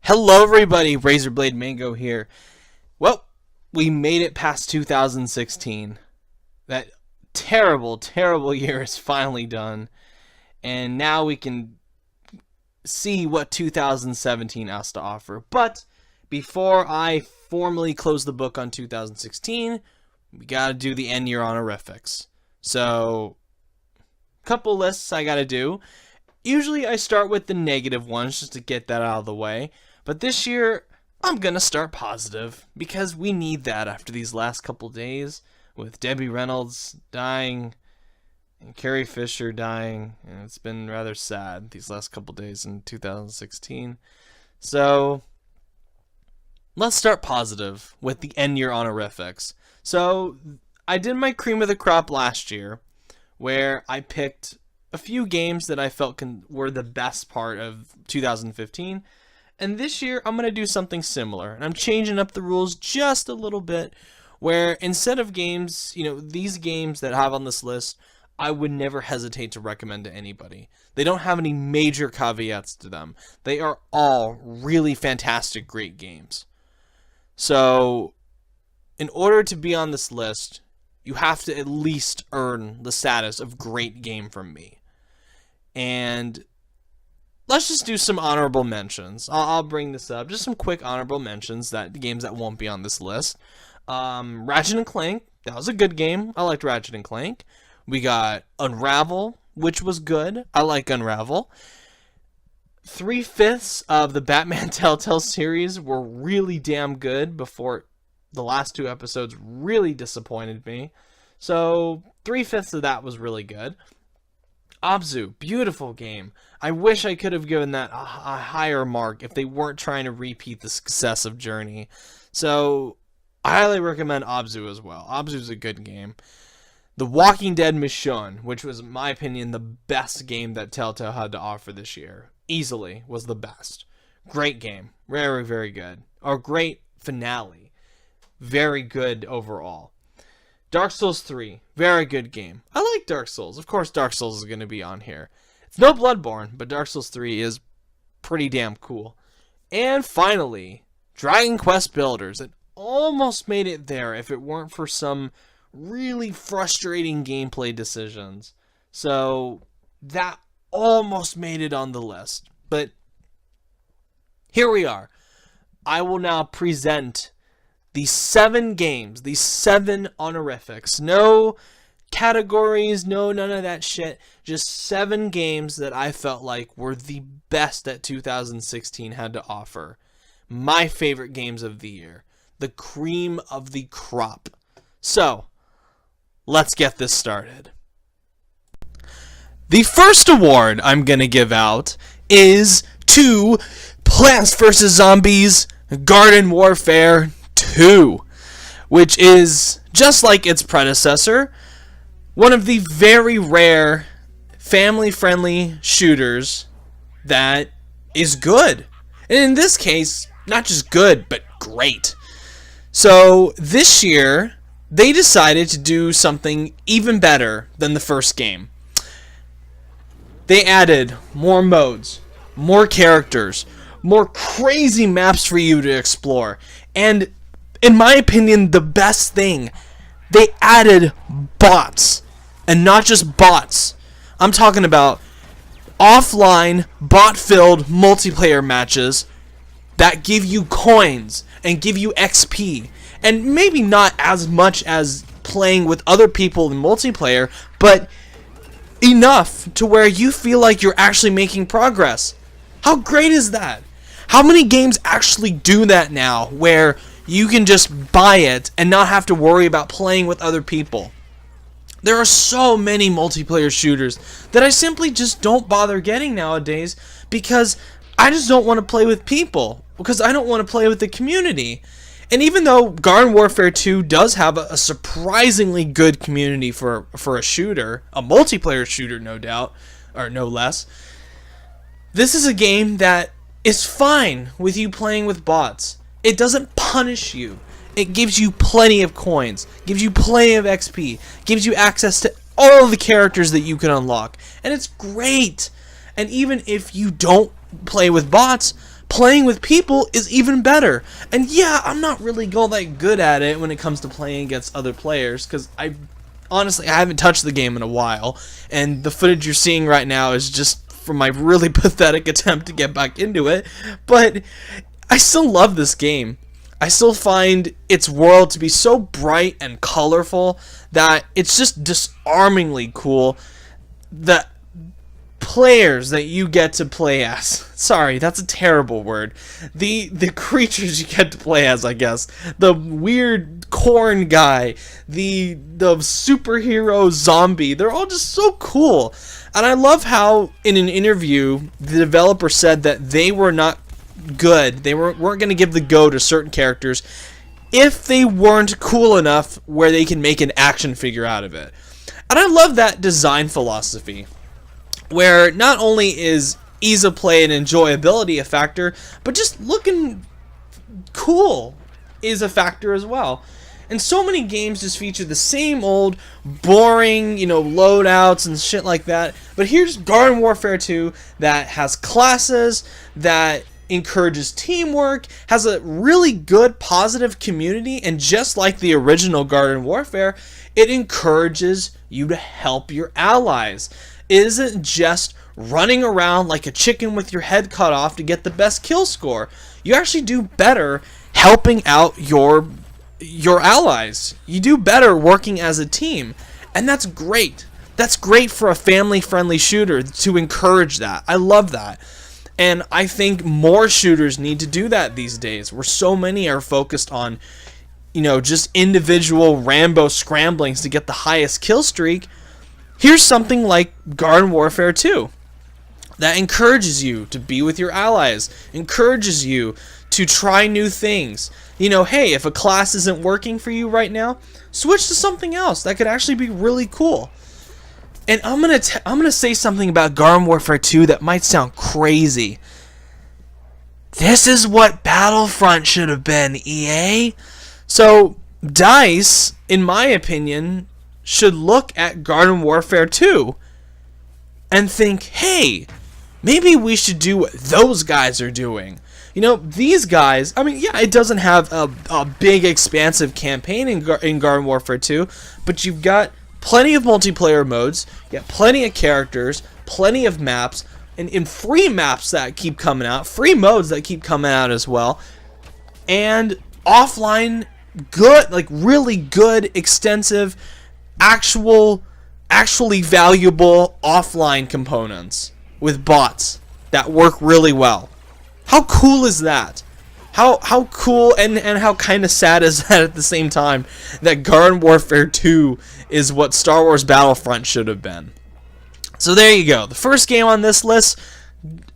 Hello everybody, Razorblade Mango here. Well, we made it past 2016. That terrible, terrible year is finally done. And now we can see what 2017 has to offer. But before I formally close the book on 2016, we gotta do the end year honorifics. So, couple lists I gotta do. Usually I start with the negative ones just to get that out of the way. But this year, I'm going to start positive, because we need that after these last couple days, with Debbie Reynolds dying, and Carrie Fisher dying, and it's been rather sad these last couple days in 2016. So, let's start positive with the end-year honorifics. So, I did my cream of the crop last year, where I picked a few games that I felt were the best part of 2015, and this year, I'm going to do something similar. And I'm changing up the rules just a little bit, where instead of games, these games that I have on this list, I would never hesitate to recommend to anybody. They don't have any major caveats to them. They are all really fantastic, great games. So, in order to be on this list, you have to at least earn the status of great game from me. And let's just do some honorable mentions. I'll bring this up. Just some quick honorable mentions, that games that won't be on this list. Ratchet & Clank. That was a good game. I liked Ratchet & Clank. We got Unravel, which was good. I like Unravel. 3/5 of the Batman Telltale series were really damn good before the last two episodes really disappointed me. So 3/5 of that was really good. Abzu, beautiful game. I wish I could have given that a higher mark if they weren't trying to repeat the success of Journey. So, I highly recommend Abzu as well. Abzu's a good game. The Walking Dead Michonne, which was, in my opinion, the best game that Telltale had to offer this year. Easily was the best. Great game. Very, very good. Or great finale. Very good overall. Dark Souls 3, very good game. I like Dark Souls. Of course Dark Souls is going to be on here. It's no Bloodborne, but Dark Souls 3 is pretty damn cool. And finally, Dragon Quest Builders. It almost made it there if it weren't for some really frustrating gameplay decisions. So, that almost made it on the list. But, here we are. I will now present these 7 games, these 7 honorifics. No categories, none of that shit. Just 7 games that I felt like were the best that 2016 had to offer. My favorite games of the year. The cream of the crop. So, let's get this started. The first award I'm going to give out is to Plants vs. Zombies Garden Warfare 2, which is, just like its predecessor, one of the very rare family-friendly shooters that is good. And in this case, not just good, but great. So this year, they decided to do something even better than the first game. They added more modes, more characters, more crazy maps for you to explore, and in my opinion, the best thing, they added bots. And not just bots. I'm talking about offline, bot-filled multiplayer matches that give you coins and give you XP. And maybe not as much as playing with other people in multiplayer, but enough to where you feel like you're actually making progress. How great is that? How many games actually do that now, where you can just buy it and not have to worry about playing with other people? There are so many multiplayer shooters that I simply just don't bother getting nowadays, because I just don't want to play with people, because I don't want to play with the community. And even though Garden Warfare 2 does have a surprisingly good community for a shooter, a multiplayer shooter no doubt, or no less, this is a game that is fine with you playing with bots. It doesn't punish you. It gives you plenty of coins, gives you plenty of XP, gives you access to all the characters that you can unlock, and it's great. And even if you don't play with bots, playing with people is even better. And yeah, I'm not really all that good at it when it comes to playing against other players, because honestly, I haven't touched the game in a while, and the footage you're seeing right now is just from my really pathetic attempt to get back into it. But I still love this game. I still find its world to be so bright and colorful that it's just disarmingly cool. The players that you get to play as, sorry, that's a terrible word, the creatures you get to play as, I guess, the weird corn guy, the superhero zombie, they're all just so cool. And I love how in an interview the developer said that they were not good, they weren't going to give the go to certain characters if they weren't cool enough where they can make an action figure out of it. And I love that design philosophy, where not only is ease of play and enjoyability a factor, but just looking cool is a factor as well. And so many games just feature the same old boring, loadouts and shit like that. But here's Garden Warfare 2 that has classes, that encourages teamwork, has a really good positive community, and just like the original Garden Warfare, it encourages you to help your allies. It isn't just running around like a chicken with your head cut off to get the best kill score. You actually do better helping out your allies. You do better working as a team, and that's great. That's great for a family-friendly shooter to encourage that. I love that. And I think more shooters need to do that these days, where so many are focused on, just individual Rambo scramblings to get the highest kill streak. Here's something like Garden Warfare 2 that encourages you to be with your allies, encourages you to try new things. Hey, if a class isn't working for you right now, switch to something else that could actually be really cool. And I'm gonna say something about Garden Warfare 2 that might sound crazy. This is what Battlefront should have been, EA. So DICE, in my opinion, should look at Garden Warfare 2 and think, hey, maybe we should do what those guys are doing. These guys, it doesn't have a big expansive campaign in Garden Warfare 2, but you've got plenty of multiplayer modes, you got plenty of characters, plenty of maps, and in free maps that keep coming out, free modes that keep coming out as well, and offline good, really good, extensive, actually valuable offline components with bots that work really well. How cool is that? How cool and how kind of sad is that at the same time, that Garden Warfare 2 is what Star Wars Battlefront should have been. So there you go. The first game on this list,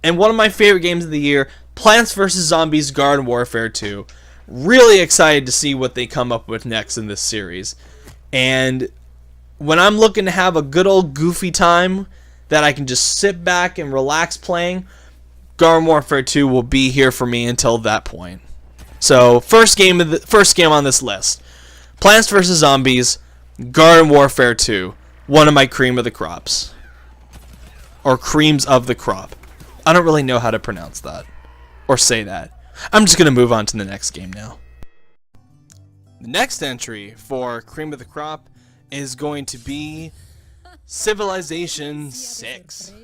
and one of my favorite games of the year, Plants vs. Zombies Garden Warfare 2. Really excited to see what they come up with next in this series. And when I'm looking to have a good old goofy time that I can just sit back and relax playing, Garden Warfare 2 will be here for me until that point. So first game on this list, Plants vs. Zombies Garden Warfare 2, one of my cream of the crops, or creams of the crop. I don't really know how to pronounce that or say that. I'm just gonna move on to the next game now. The next entry for cream of the crop is going to be Civilization 6.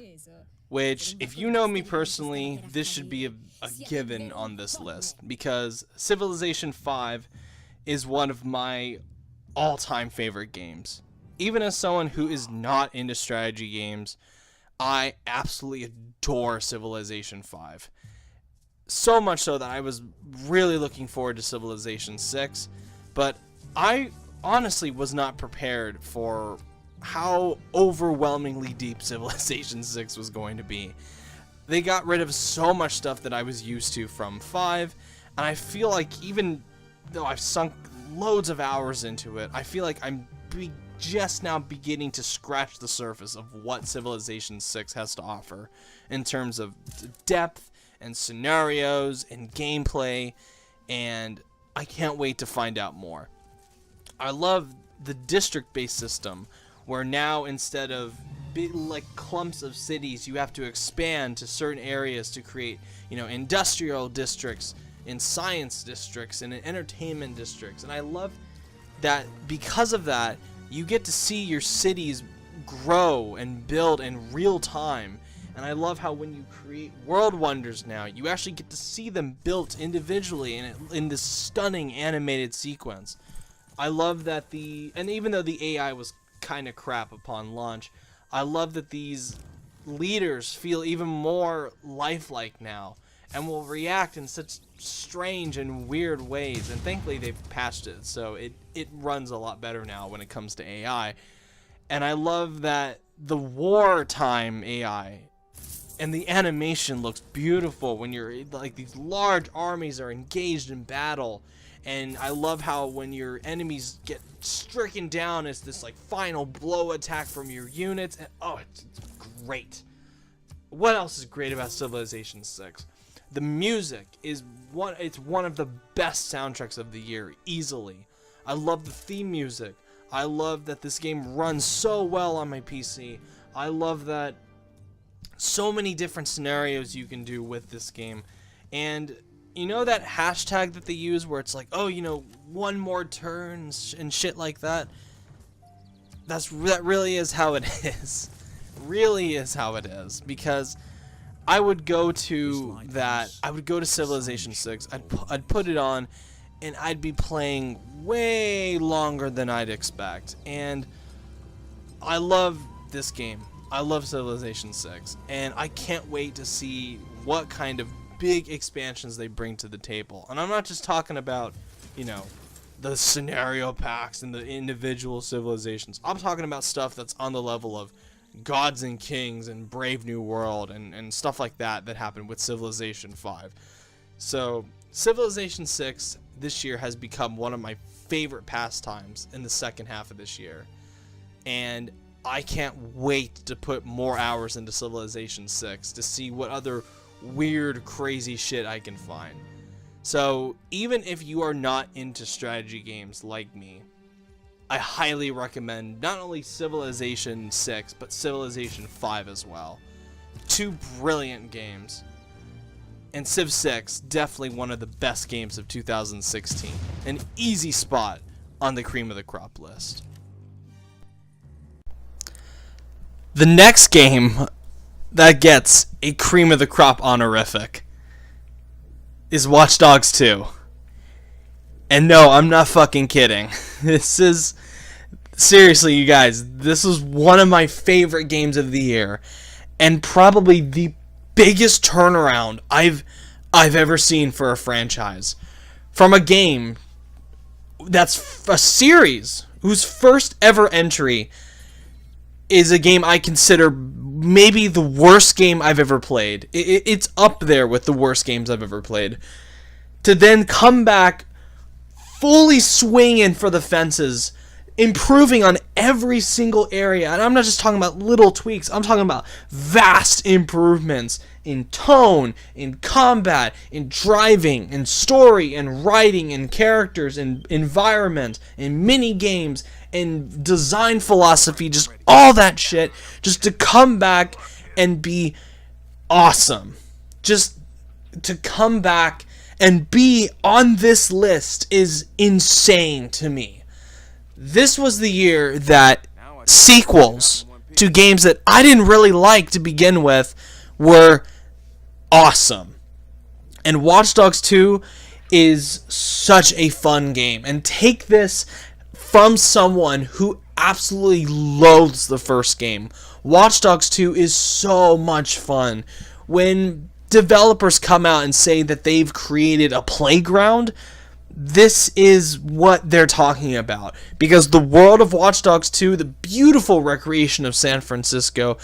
Which, if you know me personally, this should be a given on this list, because Civilization 5 is one of my all-time favorite games. Even as someone who is not into strategy games, I absolutely adore Civilization 5. So much so that I was really looking forward to Civilization 6, but I honestly was not prepared for how overwhelmingly deep Civilization 6 was going to be. They got rid of so much stuff that I was used to from 5, and I feel like even though I've sunk loads of hours into it, I feel like I'm just now beginning to scratch the surface of what Civilization 6 has to offer in terms of depth and scenarios and gameplay, and I can't wait to find out more. I love the district-based system, where now instead of big, like, clumps of cities. You have to expand to certain areas to create, industrial districts, and science districts, and entertainment districts. And I love that because of that, you get to see your cities grow and build in real time. And I love how when you create world wonders now, you actually get to see them built individually in this stunning animated sequence. I love that and even though the AI was kind of crap upon launch, I love that these leaders feel even more lifelike now and will react in such strange and weird ways. And thankfully they've patched it, so it runs a lot better now when it comes to AI. And I love that the wartime AI and the animation looks beautiful when you're like these large armies are engaged in battle. And I love how when your enemies get stricken down, it's this like final blow attack from your units. And it's great. What else is great about Civilization 6? The music is one of the best soundtracks of the year, easily. I love the theme music. I love that this game runs so well on my PC. I love that so many different scenarios you can do with this game. And you know that hashtag that they use where it's like, one more turn and shit like that? That really is how it is. Really is how it is. Because I would go to Civilization 6, I'd put it on, and I'd be playing way longer than I'd expect. And I love this game. I love Civilization 6, and I can't wait to see what kind of big expansions they bring to the table. And I'm not just talking about, the scenario packs and the individual civilizations. I'm talking about stuff that's on the level of Gods and Kings and Brave New World and stuff like that happened with Civilization 5. So Civilization 6 this year has become one of my favorite pastimes in the second half of this year. And I can't wait to put more hours into Civilization 6 to see what other weird, crazy shit I can find. So even if you are not into strategy games like me, I highly recommend not only Civilization 6, but Civilization 5 as well. Two brilliant games. And Civ 6, definitely one of the best games of 2016. An easy spot on the cream of the crop list. The next game that gets a cream of the crop honorific is Watch Dogs 2. And no, I'm not fucking kidding. Seriously, you guys, this is one of my favorite games of the year, and probably the biggest turnaround I've ever seen for a franchise. From a game that's a series whose first ever entry is a game I consider maybe the worst game I've ever played. It's up there with the worst games I've ever played. To then come back fully swinging for the fences, improving on every single area. And I'm not just talking about little tweaks. I'm talking about vast improvements in tone, in combat, in driving, in story, in writing, in characters, in environment, in mini games, in design philosophy, just all that shit, just to come back and be awesome. Just to come back and be on this list is insane to me. This was the year that sequels to games that I didn't really like to begin with were awesome. And Watch Dogs 2 is such a fun game. And take this from someone who absolutely loathes the first game. Watch Dogs 2 is so much fun. When developers come out and say that they've created a playground, this is what they're talking about. Because the world of Watch Dogs 2, the beautiful recreation of San Francisco,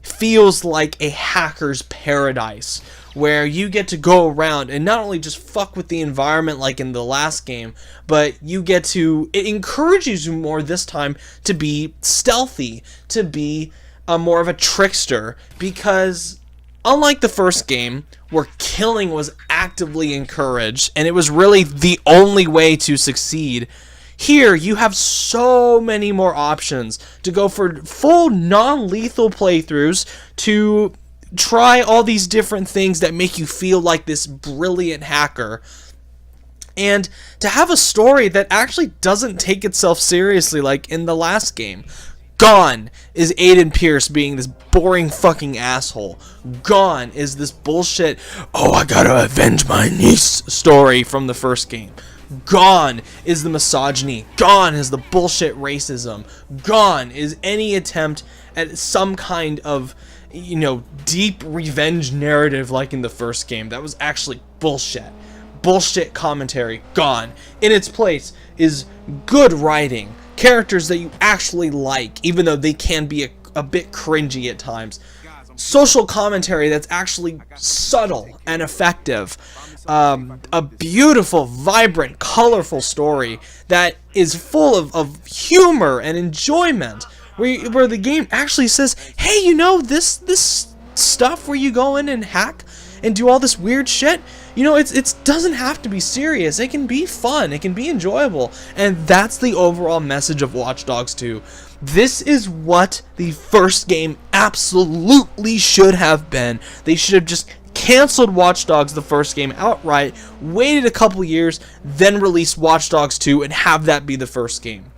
feels like a hacker's paradise, where you get to go around and not only just fuck with the environment like in the last game, but it encourages you more this time to be stealthy, to be more of a trickster, because unlike the first game, where killing was actively encouraged, and it was really the only way to succeed, Here, you have so many more options to go for full non-lethal playthroughs, to try all these different things that make you feel like this brilliant hacker, and to have a story that actually doesn't take itself seriously like in the last game. Gone is Aiden Pierce being this boring fucking asshole. Gone is this bullshit, oh, I gotta avenge my niece story from the first game. Gone is the misogyny. Gone is the bullshit racism. Gone is any attempt at some kind of, deep revenge narrative like in the first game. That was actually bullshit. Bullshit commentary. Gone. In its place is good writing. Characters that you actually like, even though they can be a bit cringy at times. Social commentary that's actually subtle and effective. A beautiful, vibrant, colorful story that is full of humor and enjoyment, where the game actually says, hey, this stuff where you go in and hack and do all this weird shit, it doesn't have to be serious. It can be fun. It can be enjoyable. And that's the overall message of Watch Dogs 2. This is what the first game absolutely should have been. They should have just canceled Watch Dogs the first game outright, waited a couple years, then released Watch Dogs 2 and have that be the first game.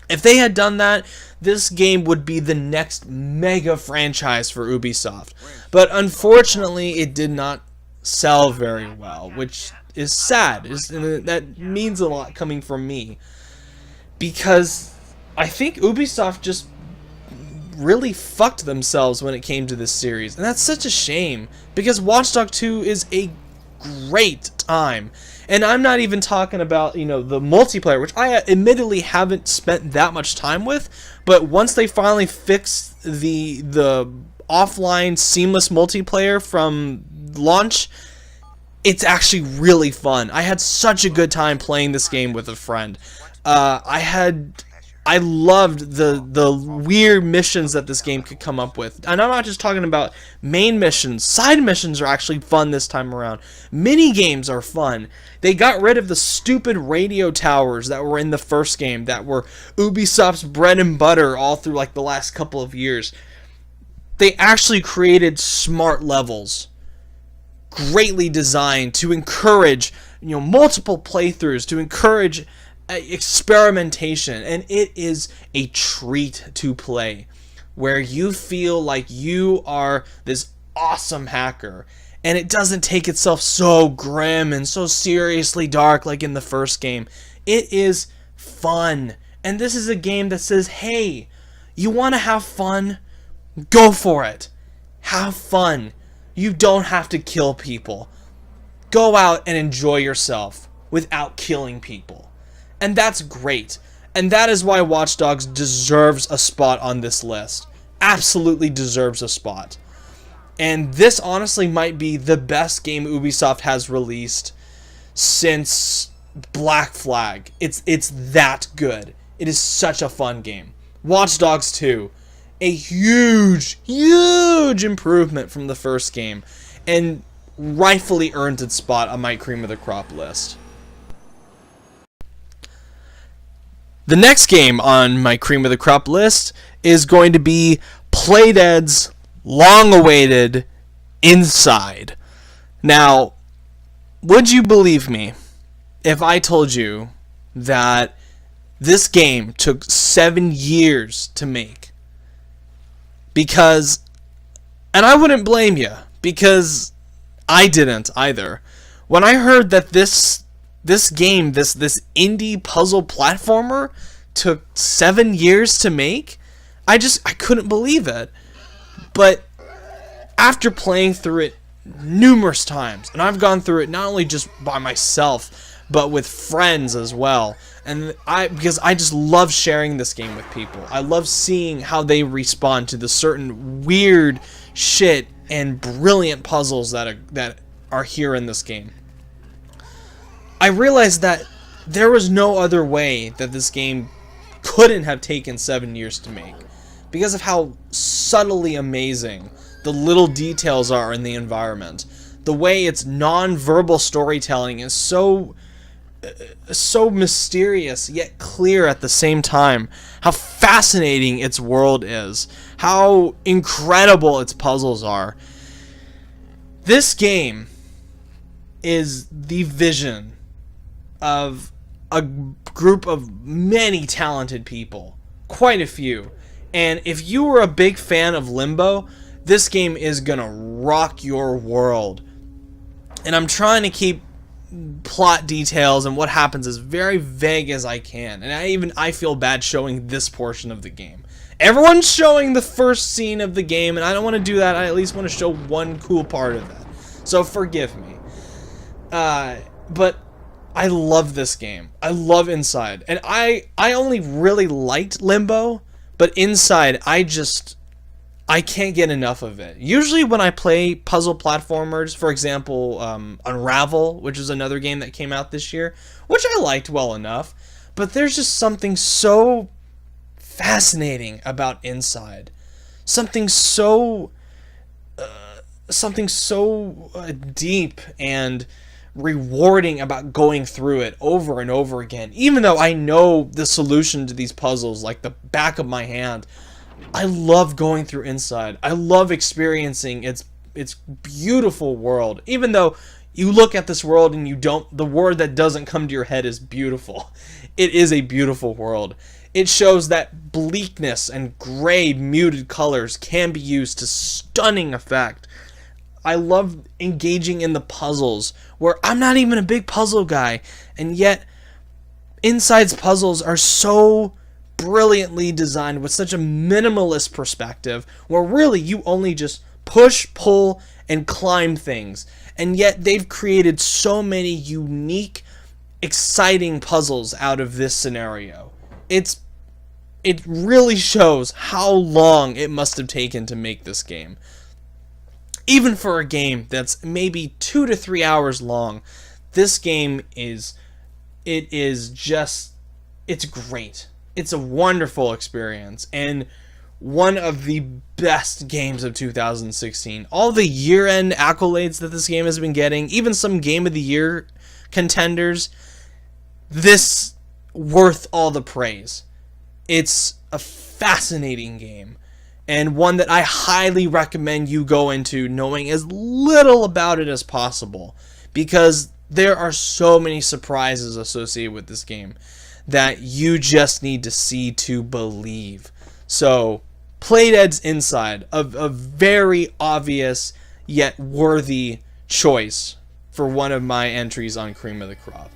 If they had done that, this game would be the next mega franchise for Ubisoft. But unfortunately, it did not sell very well, which is sad. That means a lot coming from me, because I think Ubisoft just really fucked themselves when it came to this series, and that's such a shame, because Watch Dogs 2 is a great time. And I'm not even talking about, the multiplayer, which I admittedly haven't spent that much time with, but once they finally fixed the offline seamless multiplayer from launch, it's actually really fun. I had such a good time playing this game with a friend. I loved the weird missions that this game could come up with. And I'm not just talking about main missions. Side missions are actually fun this time around. Mini games are fun. They got rid of the stupid radio towers that were in the first game, that were Ubisoft's bread and butter all through like the last couple of years. They actually created smart levels, greatly designed to encourage, multiple playthroughs, to encourage experimentation, and it is a treat to play, where you feel like you are this awesome hacker, and it doesn't take itself so grim and so seriously dark like in the first game. It is fun, and this is a game that says, hey, you want to have fun? Go for it. Have fun. You don't have to kill people. Go out and enjoy yourself without killing people. And that's great. And that is why Watch Dogs deserves a spot on this list. Absolutely deserves a spot. And this honestly might be the best game Ubisoft has released since Black Flag. It's that good. It is such a fun game. Watch Dogs 2. A huge, huge improvement from the first game. And rightfully earned its spot on my cream of the crop list. The next game on my cream of the crop list is going to be Playdead's long-awaited Inside. Now, would you believe me if I told you that this game took 7 years to make? Because, and I wouldn't blame you, because I didn't either. When I heard that this game, this indie puzzle platformer took 7 years to make, I couldn't believe it. But after playing through it numerous times, and I've gone through it not only just by myself, but with friends as well, and because I just love sharing this game with people. I love seeing how they respond to the certain weird shit and brilliant puzzles that are here in this game. I realized that there was no other way that this game couldn't have taken 7 years to make, because of how subtly amazing the little details are in the environment. The way its non-verbal storytelling is so so mysterious yet clear at the same time. How fascinating its world is. How incredible its puzzles are. This game is the vision of a group of many talented people. Quite a few. And if you were a big fan of Limbo, this game is gonna rock your world. And I'm trying to keep plot details and what happens as very vague as I can. And I feel bad showing this portion of the game. Everyone's showing the first scene of the game, and I don't want to do that. I at least want to show one cool part of that. So forgive me. But I love this game. I love Inside. And I only really liked Limbo, but Inside, I can't get enough of it. Usually when I play puzzle platformers, for example, Unravel, which is another game that came out this year, which I liked well enough, but there's just something so fascinating about Inside. Something so deep and rewarding about going through it over and over again. Even though I know the solution to these puzzles like the back of my hand, I love going through Inside. I love experiencing its beautiful world. Even though you look at this world and the word that doesn't come to your head is beautiful. It is a beautiful world. It shows that bleakness and gray, muted colors can be used to stunning effect. I love engaging in the puzzles, where I'm not even a big puzzle guy, and yet Inside's puzzles are so brilliantly designed with such a minimalist perspective, where really you only just push, pull, and climb things. And yet they've created so many unique, exciting puzzles out of this scenario. It really shows how long it must have taken to make this game. Even for a game that's maybe 2 to 3 hours long, this game it's great. It's a wonderful experience, and one of the best games of 2016. All the year-end accolades that this game has been getting, even some Game of the Year contenders, this worth all the praise. It's a fascinating game, and one that I highly recommend you go into knowing as little about it as possible, because there are so many surprises associated with this game that you just need to see to believe. So, Playdead's Inside, a very obvious yet worthy choice for one of my entries on Cream of the Crop.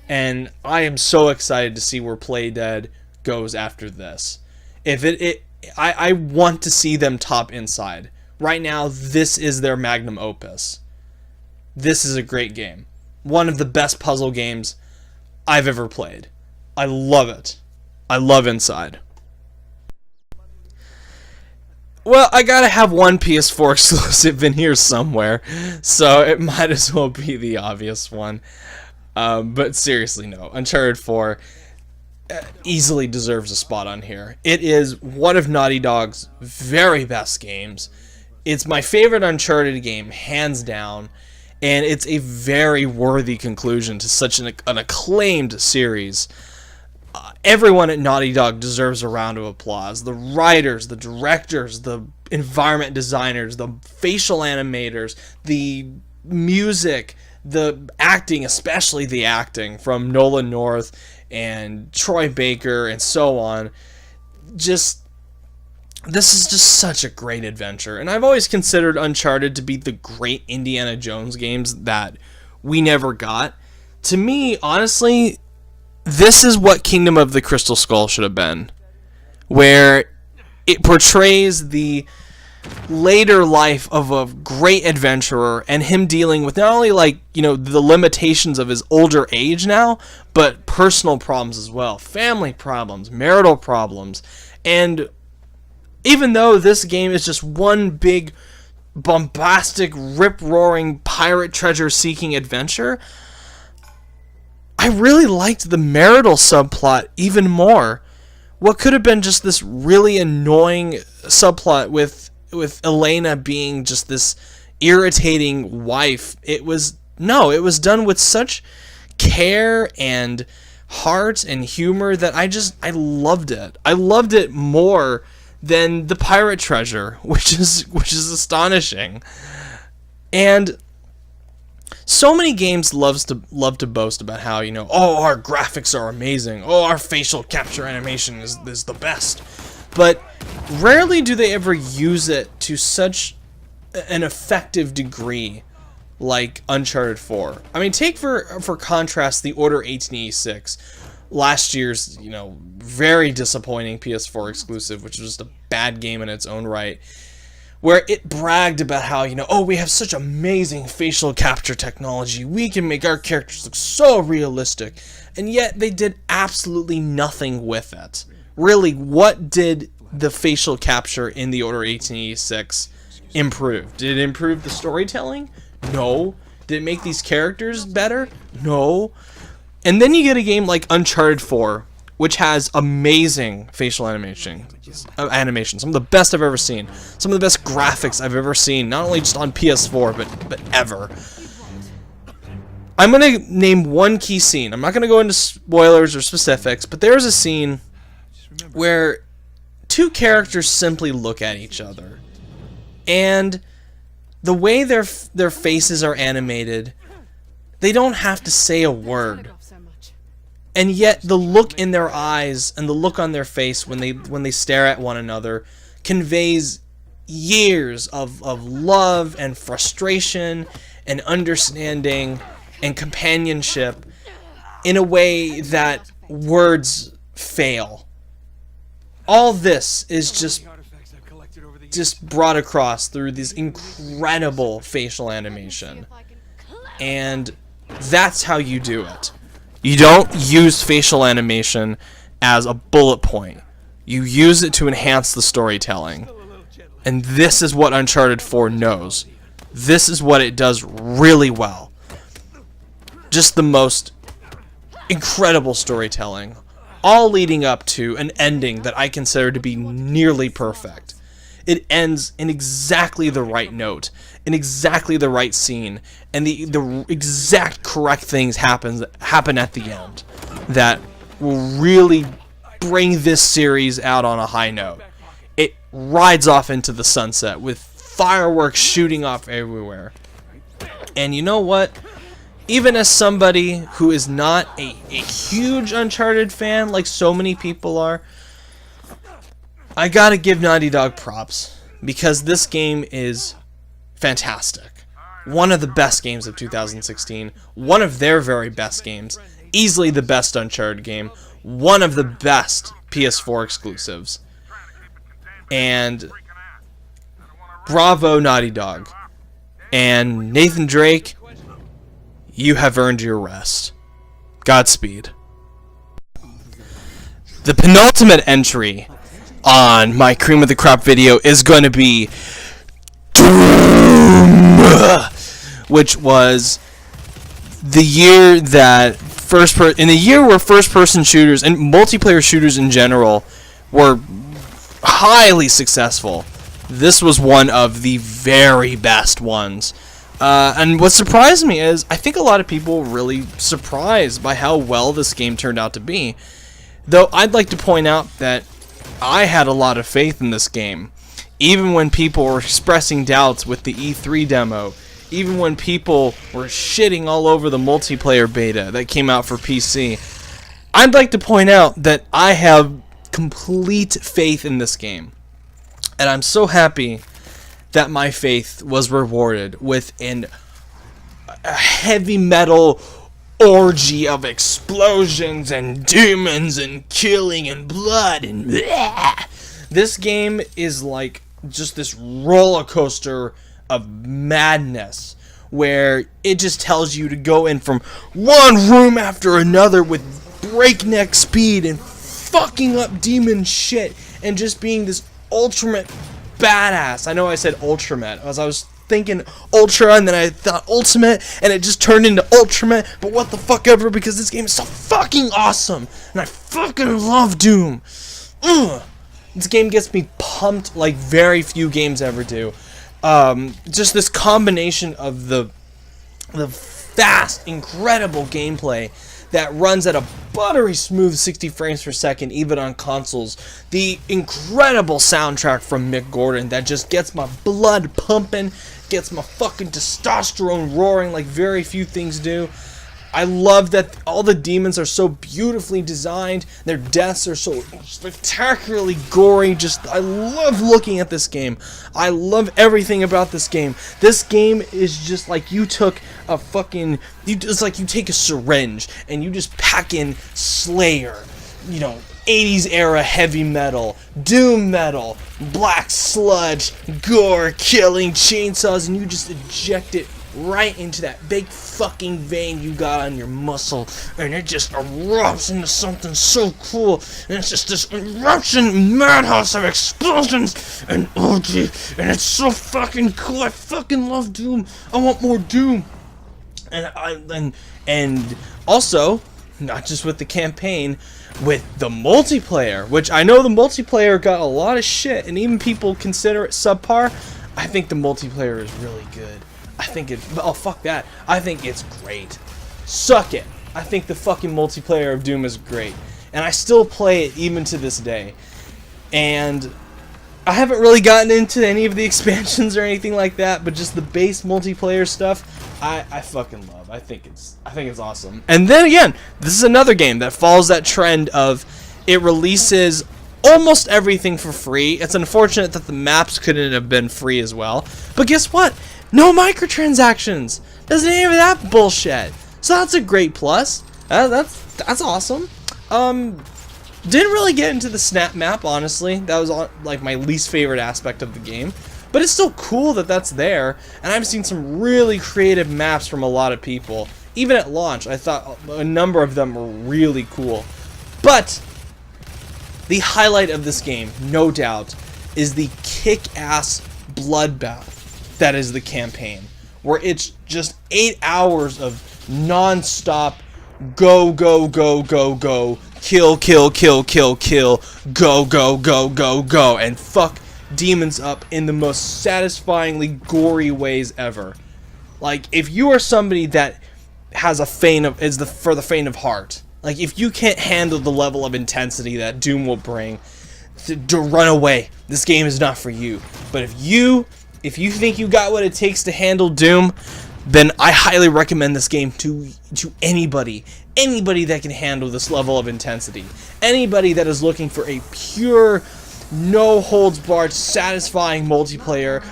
And I am so excited to see where Playdead goes after this. I want to see them top Inside. Right now, this is their magnum opus. This is a great game. One of the best puzzle games I've ever played. I love it. I love Inside. Well, I gotta have one PS4 exclusive in here somewhere, so it might as well be the obvious one. But seriously, no. Uncharted 4 easily deserves a spot on here. It is one of Naughty Dog's very best games. It's my favorite Uncharted game, hands down, and it's a very worthy conclusion to such an acclaimed series. Everyone at Naughty Dog deserves a round of applause. The writers, the directors, the environment designers, the facial animators, the music, the acting, especially the acting from Nolan North and Troy Baker and so on. This is just such a great adventure. And I've always considered Uncharted to be the great Indiana Jones games that we never got. To me, honestly, this is what Kingdom of the Crystal Skull should have been, where it portrays the later life of a great adventurer and him dealing with not only the limitations of his older age now, but personal problems as well, family problems, marital problems. And even though this game is just one big bombastic, rip-roaring pirate treasure-seeking adventure, I really liked the marital subplot even more. What could have been just this really annoying subplot with Elena being just this irritating wife, it was done with such care and heart and humor that I loved it. I loved it more than the pirate treasure, which is astonishing. And so many games love to boast about how, you know, oh, our graphics are amazing, oh, our facial capture animation is the best, but rarely do they ever use it to such an effective degree like Uncharted 4. I mean, take for contrast the Order 1886, last year's, you know, very disappointing PS4 exclusive, which was just a bad game in its own right, where it bragged about how, you know, oh, we have such amazing facial capture technology, we can make our characters look so realistic, and yet they did absolutely nothing with it. Really, what did the facial capture in the Order 1886 improve? Did it improve the storytelling? No. Did it make these characters better? No. And then you get a game like Uncharted 4, which has amazing facial animation, some of the best I've ever seen, some of the best graphics I've ever seen, not only just on PS4, but ever. I'm going to name one key scene. I'm not going to go into spoilers or specifics, but there's a scene where two characters simply look at each other, and the way their faces are animated, they don't have to say a word. And yet the look in their eyes and the look on their face when they stare at one another conveys years of love and frustration and understanding and companionship in a way that words fail. All this is just brought across through this incredible facial animation. And that's how you do it. You don't use facial animation as a bullet point. You use it to enhance the storytelling. And this is what Uncharted 4 knows. This is what it does really well. Just the most incredible storytelling, all leading up to an ending that I consider to be nearly perfect. It ends in exactly the right note, in exactly the right scene, and the exact correct things happen at the end that will really bring this series out on a high note. It rides off into the sunset with fireworks shooting off everywhere. And you know what? Even as somebody who is not a huge Uncharted fan like so many people are, I gotta give Naughty Dog props, because this game is fantastic. One of the best games of 2016, one of their very best games, easily the best Uncharted game, one of the best PS4 exclusives. And bravo, Naughty Dog. And Nathan Drake, you have earned your rest. Godspeed. The penultimate entry on my cream of the crop video is going to be Doom, which was the year that in the year where first-person shooters and multiplayer shooters in general were highly successful. This was one of the very best ones. And what surprised me is I think a lot of people were really surprised by how well this game turned out to be. Though I'd like to point out that I had a lot of faith in this game. Even when people were expressing doubts with the E3 demo, even when people were shitting all over the multiplayer beta that came out for PC, I'd like to point out that I have complete faith in this game. And I'm so happy that my faith was rewarded with a heavy metal orgy of explosions and demons and killing and blood and bleh. This game is like just this roller coaster of madness where it just tells you to go in from one room after another with breakneck speed and fucking up demon shit and just being this ultimate badass. I know I said ultimate as I was thinking ultra and then I thought ultimate and it just turned into ultimate, but what the fuck ever, because this game is so fucking awesome and I fucking love Doom. Ugh. This game gets me pumped like very few games ever do. Just this combination of the fast, incredible gameplay that runs at a buttery smooth 60 frames per second even on consoles. The incredible soundtrack from Mick Gordon that just gets my blood pumping, gets my fucking testosterone roaring like very few things do. I love that all the demons are so beautifully designed. Their deaths are so spectacularly gory. I love looking at this game. I love everything about this game. This game is just like you took a fucking... It's like you take a syringe and you just pack in Slayer, 80s era heavy metal, doom metal, black sludge, gore, killing, chainsaws, and you just eject it right into that big fucking vein you got on your muscle, and it just erupts into something so cool, and it's just this eruption madhouse of explosions and orgy, and it's so fucking cool. I fucking love Doom. I want more Doom. And also, not just with the campaign, with the multiplayer, which I know the multiplayer got a lot of shit, and even people consider it subpar. I think the multiplayer is really good. Oh, fuck that. I think it's great. Suck it. I think the fucking multiplayer of Doom is great. And I still play it even to this day. And I haven't really gotten into any of the expansions or anything like that, but just the base multiplayer stuff, I fucking love. I think it's awesome. And then again, this is another game that follows that trend of it releases almost everything for free. It's unfortunate that the maps couldn't have been free as well. But guess what? No microtransactions. Doesn't any of that bullshit. So that's a great plus. That's awesome. Didn't really get into the snap map, honestly. That was like my least favorite aspect of the game. But it's still cool that that's there. And I've seen some really creative maps from a lot of people. Even at launch, I thought a number of them were really cool. But the highlight of this game, no doubt, is the kick-ass bloodbath that is the campaign, where it's just 8 hours of non-stop go, go, go, go, go, kill, kill, kill, kill, kill, go, go, go, go, go, and fuck demons up in the most satisfyingly gory ways ever. Like, if you are somebody that has a for the faint of heart, like, if you can't handle the level of intensity that Doom will bring, to run away. This game is not for you. But if you think you got what it takes to handle Doom, then I highly recommend this game to anybody. Anybody that can handle this level of intensity. Anybody that is looking for a pure, no-holds-barred, satisfying single-player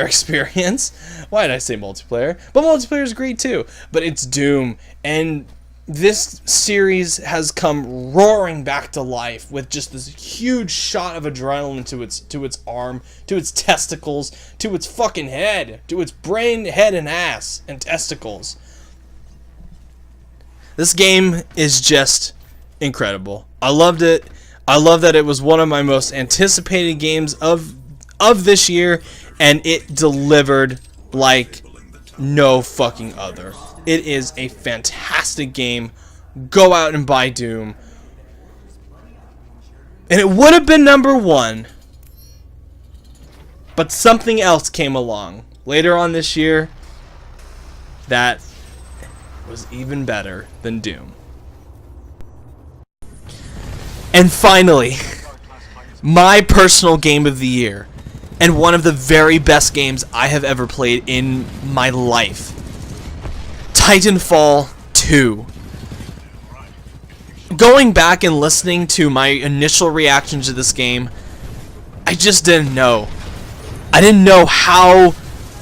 experience. Why did I say multiplayer? But multiplayer is great too. But it's Doom, and this series has come roaring back to life with just this huge shot of adrenaline to its arm, to its testicles, to its fucking head, to its brain, head, and ass, and testicles. This game is just incredible. I loved it. I love that it was one of my most anticipated games of this year, and it delivered like no fucking other. It is a fantastic game. Go out and buy Doom. And it would have been #1, but something else came along later on this year that was even better than Doom. And finally, my personal game of the year, and one of the very best games I have ever played in my life. Titanfall II. Going back and listening to my initial reaction to this game, I just didn't know. I didn't know how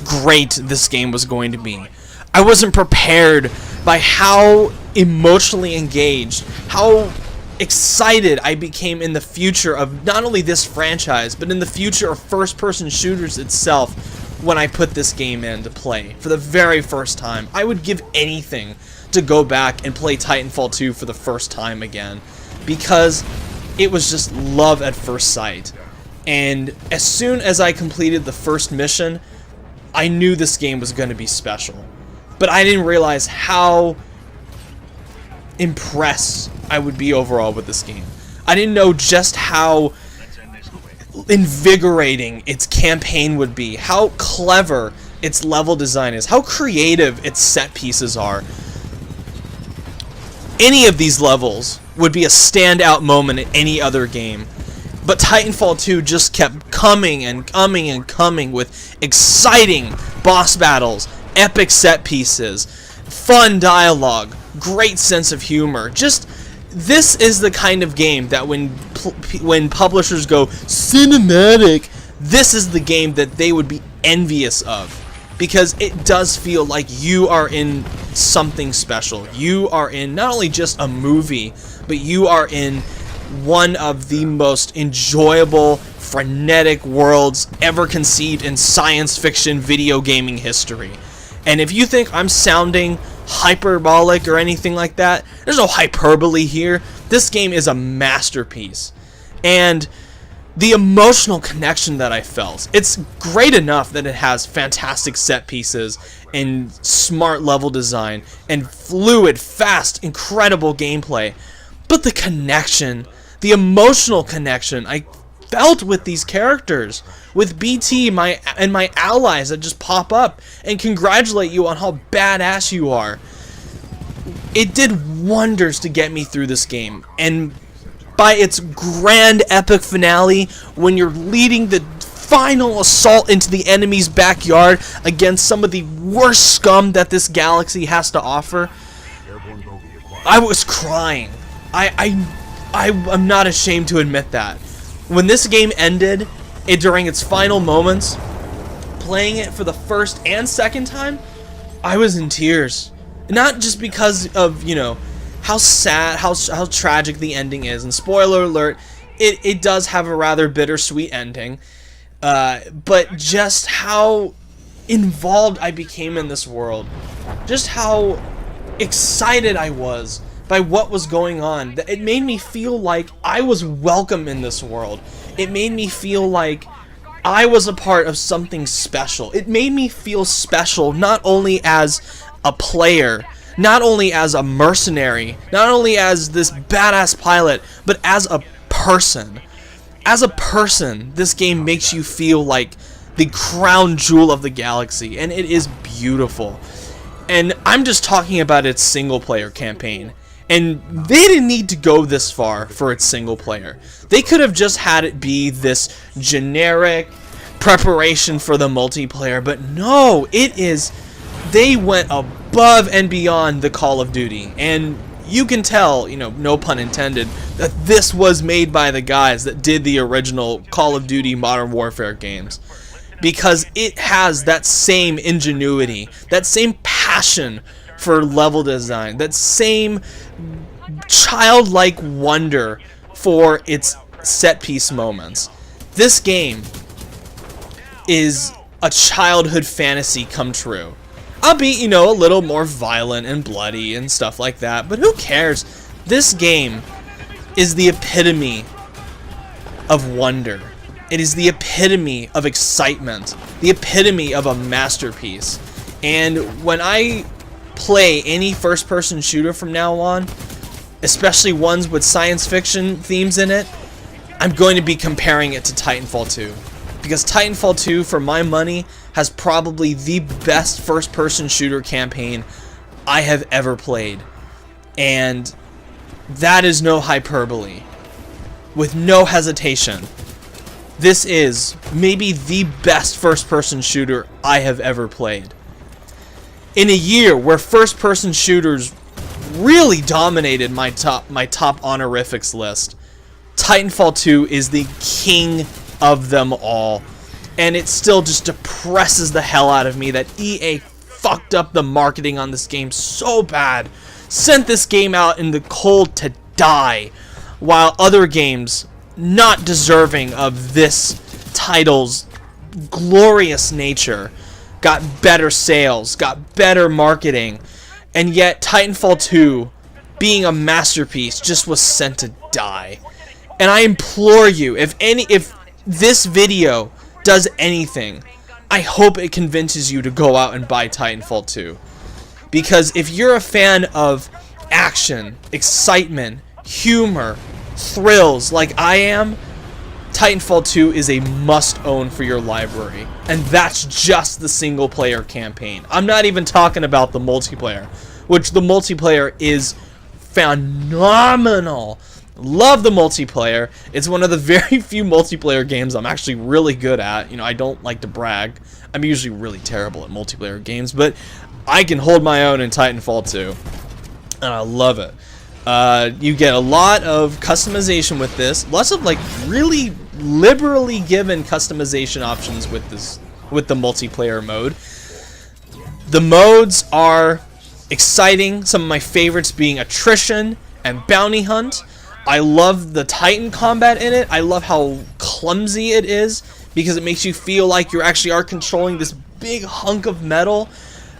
great this game was going to be. I wasn't prepared by how emotionally engaged, how excited I became in the future of not only this franchise, but in the future of first-person shooters itself when I put this game in to play for the very first time. I would give anything to go back and play Titanfall 2 for the first time again, because it was just love at first sight. And as soon as I completed the first mission, I knew this game was going to be special. But I didn't realize how impressed I would be overall with this game. I didn't know just how invigorating its campaign would be, how clever its level design is, how creative its set pieces are. Any of these levels would be a standout moment in any other game. But Titanfall 2 just kept coming and coming and coming with exciting boss battles, epic set pieces, fun dialogue, great sense of humor. Just, this is the kind of game that when publishers go cinematic, this is the game that they would be envious of. Because it does feel like you are in something special. You are in not only just a movie, but you are in one of the most enjoyable, frenetic worlds ever conceived in science fiction video gaming history. And if you think I'm sounding hyperbolic or anything like that, there's no hyperbole here. This game is a masterpiece. And the emotional connection that I felt, it's great enough that it has fantastic set pieces and smart level design and fluid, fast, incredible gameplay. But the connection, the emotional connection I felt with these characters, with BT and my allies that just pop up and congratulate you on how badass you are, it did wonders to get me through this game. And by its grand epic finale, when you're leading the final assault into the enemy's backyard against some of the worst scum that this galaxy has to offer, I was crying. I'm not ashamed to admit that. When this game ended, during its final moments, playing it for the first and second time, I was in tears. Not just because of, you know, how sad, how tragic the ending is. And spoiler alert, it does have a rather bittersweet ending. But just how involved I became in this world. Just how excited I was by what was going on. It made me feel like I was welcome in this world. It made me feel like I was a part of something special. It made me feel special not only as a player, not only as a mercenary, not only as this badass pilot, but as a person. As a person, this game makes you feel like the crown jewel of the galaxy, and it is beautiful. And I'm just talking about its single player campaign. And they didn't need to go this far for its single player. They could have just had it be this generic preparation for the multiplayer, but no, they went above and beyond the Call of Duty. And you can tell, you know, no pun intended, that this was made by the guys that did the original Call of Duty Modern Warfare games. Because it has that same ingenuity, that same passion for level design, that same childlike wonder for its set piece moments. This game is a childhood fantasy come true. Albeit, you know, a little more violent and bloody and stuff like that, but who cares? This game is the epitome of wonder. It is the epitome of excitement, the epitome of a masterpiece. And when I play any first-person shooter from now on, especially ones with science fiction themes in it, I'm going to be comparing it to Titanfall 2. Because Titanfall 2, for my money, has probably the best first-person shooter campaign I have ever played. And that is no hyperbole. With no hesitation. This is maybe the best first-person shooter I have ever played. In a year where first-person shooters really dominated my top honorifics list, Titanfall 2 is the king of them all. And it still just depresses the hell out of me that EA fucked up the marketing on this game so bad. Sent this game out in the cold to die, while other games not deserving of this title's glorious nature got better sales, got better marketing, and yet Titanfall 2, being a masterpiece, just was sent to die. And I implore you, if this video does anything, I hope it convinces you to go out and buy Titanfall 2. Because if you're a fan of action, excitement, humor, thrills like I am, Titanfall 2 is a must-own for your library, and that's just the single-player campaign. I'm not even talking about the multiplayer, which the multiplayer is phenomenal. Love the multiplayer. It's one of the very few multiplayer games I'm actually really good at. You know, I don't like to brag. I'm usually really terrible at multiplayer games, but I can hold my own in Titanfall 2, and I love it. You get a lot of customization with this. Lots of like really liberally given customization options with the multiplayer mode. The modes are exciting. Some of my favorites being attrition and bounty hunt. I love the Titan combat in it. I love how clumsy it is because it makes you feel like you actually are controlling this big hunk of metal.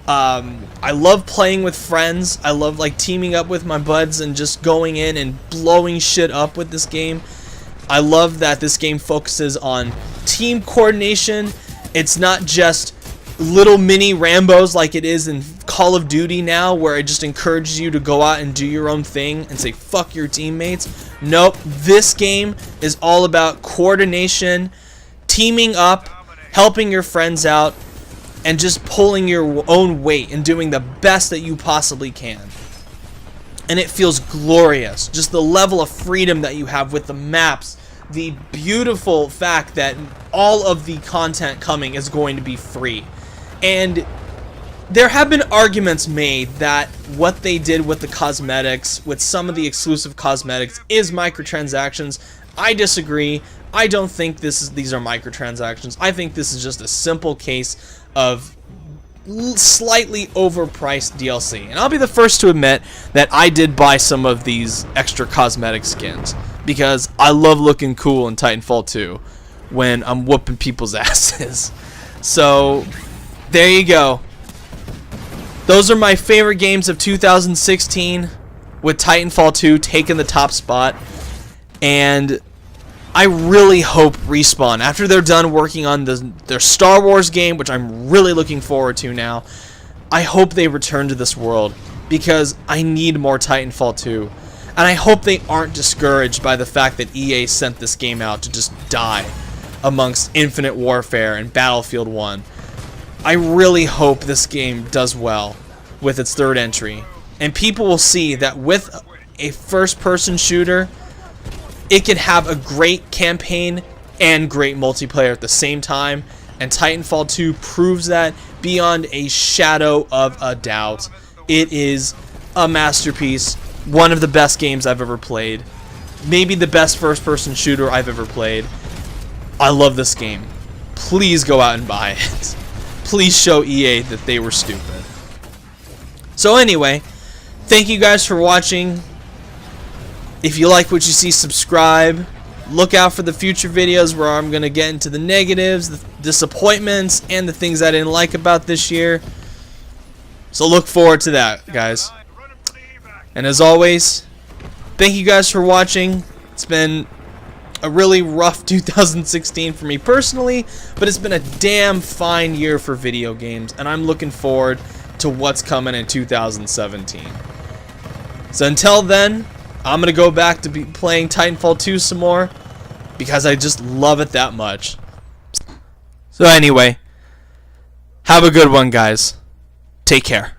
I love playing with friends. I love like teaming up with my buds and just going in and blowing shit up with this game. I love that this game focuses on team coordination. It's not just little mini Rambos like it is in Call of Duty now, where it just encourages you to go out and do your own thing and say fuck your teammates. Nope, this game is all about coordination, teaming up, helping your friends out, and just pulling your own weight and doing the best that you possibly can. And it feels glorious. Just the level of freedom that you have with the maps, the beautiful fact that all of the content coming is going to be free. And there have been arguments made that what they did with the cosmetics, with some of the exclusive cosmetics, is microtransactions. I disagree. I don't think these are microtransactions. I think this is just a simple case of slightly overpriced DLC. And I'll be the first to admit that I did buy some of these extra cosmetic skins because I love looking cool in Titanfall 2 when I'm whooping people's asses. So there you go. Those are my favorite games of 2016, with Titanfall 2 taking the top spot. And I really hope Respawn, after they're done working on their Star Wars game, which I'm really looking forward to now, I hope they return to this world, because I need more Titanfall 2. And I hope they aren't discouraged by the fact that EA sent this game out to just die amongst Infinite Warfare and Battlefield 1. I really hope this game does well with its third entry, and people will see that with a first-person shooter, it can have a great campaign and great multiplayer at the same time, and Titanfall 2 proves that beyond a shadow of a doubt. It is a masterpiece, one of the best games I've ever played, maybe the best first-person shooter I've ever played. I love this game. Please go out and buy it. Please show EA that they were stupid. So anyway, thank you guys for watching. If you like what you see, subscribe. Look out for the future videos where I'm going to get into the negatives, the disappointments, and the things I didn't like about this year. So look forward to that, guys. And as always, thank you guys for watching. It's been a really rough 2016 for me personally, but it's been a damn fine year for video games, and I'm looking forward to what's coming in 2017. So until then, I'm going to go back to be playing Titanfall 2 some more, because I just love it that much. So anyway, have a good one, guys. Take care.